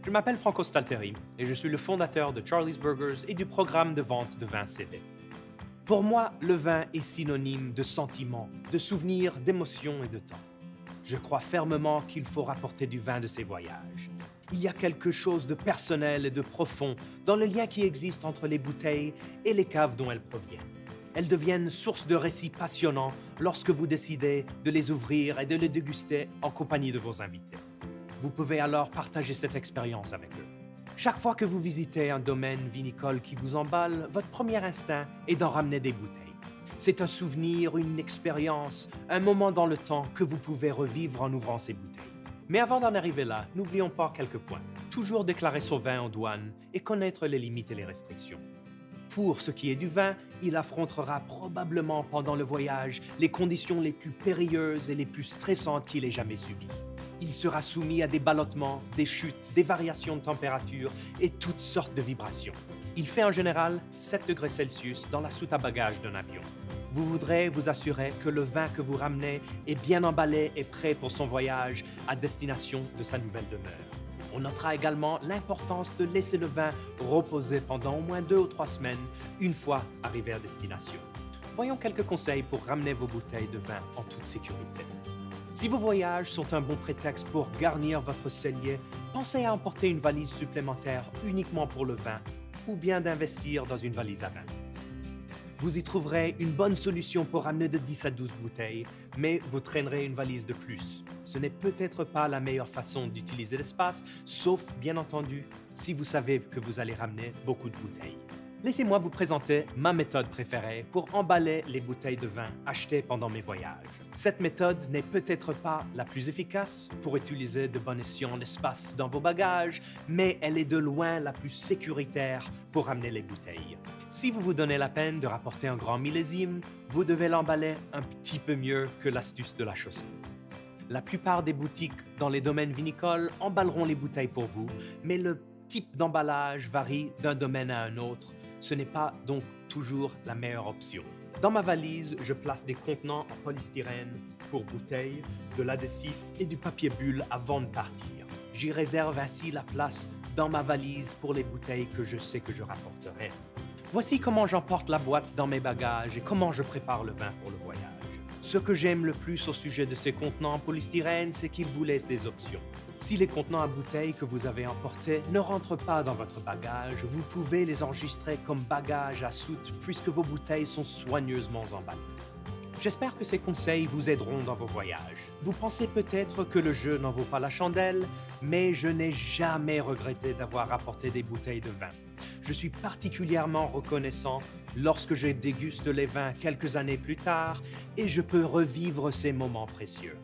Je m'appelle Franco Stalteri et je suis le fondateur de Charlie's Burgers et du programme de vente de vin CD. Pour moi, le vin est synonyme de sentiments, de souvenirs, d'émotions et de temps. Je crois fermement qu'il faut rapporter du vin de ses voyages. Il y a quelque chose de personnel et de profond dans le lien qui existe entre les bouteilles et les caves dont elles proviennent. Elles deviennent source de récits passionnants lorsque vous décidez de les ouvrir et de les déguster en compagnie de vos invités. Vous pouvez alors partager cette expérience avec eux. Chaque fois que vous visitez un domaine vinicole qui vous emballe, votre premier instinct est d'en ramener des bouteilles. C'est un souvenir, une expérience, un moment dans le temps que vous pouvez revivre en ouvrant ces bouteilles. Mais avant d'en arriver là, n'oublions pas quelques points. Toujours déclarer son vin en douane et connaître les limites et les restrictions. Pour ce qui est du vin, il affrontera probablement pendant le voyage les conditions les plus périlleuses et les plus stressantes qu'il ait jamais subies. Il sera soumis à des ballottements, des chutes, des variations de température et toutes sortes de vibrations. Il fait en général 7 degrés Celsius dans la soute à bagages d'un avion. Vous voudrez vous assurer que le vin que vous ramenez est bien emballé et prêt pour son voyage à destination de sa nouvelle demeure. On notera également l'importance de laisser le vin reposer pendant au moins 2 ou 3 semaines une fois arrivé à destination. Voyons quelques conseils pour ramener vos bouteilles de vin en toute sécurité. Si vos voyages sont un bon prétexte pour garnir votre cellier, pensez à emporter une valise supplémentaire uniquement pour le vin ou bien d'investir dans une valise à vin. Vous y trouverez une bonne solution pour ramener de 10 à 12 bouteilles, mais vous traînerez une valise de plus. Ce n'est peut-être pas la meilleure façon d'utiliser l'espace, sauf, bien entendu, si vous savez que vous allez ramener beaucoup de bouteilles. Laissez-moi vous présenter ma méthode préférée pour emballer les bouteilles de vin achetées pendant mes voyages. Cette méthode n'est peut-être pas la plus efficace pour utiliser de bon escient l'espace dans vos bagages, mais elle est de loin la plus sécuritaire pour ramener les bouteilles. Si vous vous donnez la peine de rapporter un grand millésime, vous devez l'emballer un petit peu mieux que l'astuce de la chaussette. La plupart des boutiques dans les domaines vinicoles emballeront les bouteilles pour vous, mais le type d'emballage varie d'un domaine à un autre. Ce n'est pas donc toujours la meilleure option. Dans ma valise, je place des contenants en polystyrène pour bouteilles, de l'adhésif et du papier bulle avant de partir. J'y réserve ainsi la place dans ma valise pour les bouteilles que je sais que je rapporterai. Voici comment j'emporte la boîte dans mes bagages et comment je prépare le vin pour le voyage. Ce que j'aime le plus au sujet de ces contenants en polystyrène, c'est qu'ils vous laissent des options. Si les contenants à bouteilles que vous avez emportés ne rentrent pas dans votre bagage, vous pouvez les enregistrer comme bagages à soute puisque vos bouteilles sont soigneusement emballées. J'espère que ces conseils vous aideront dans vos voyages. Vous pensez peut-être que le jeu n'en vaut pas la chandelle, mais je n'ai jamais regretté d'avoir apporté des bouteilles de vin. Je suis particulièrement reconnaissant lorsque je déguste les vins quelques années plus tard et je peux revivre ces moments précieux.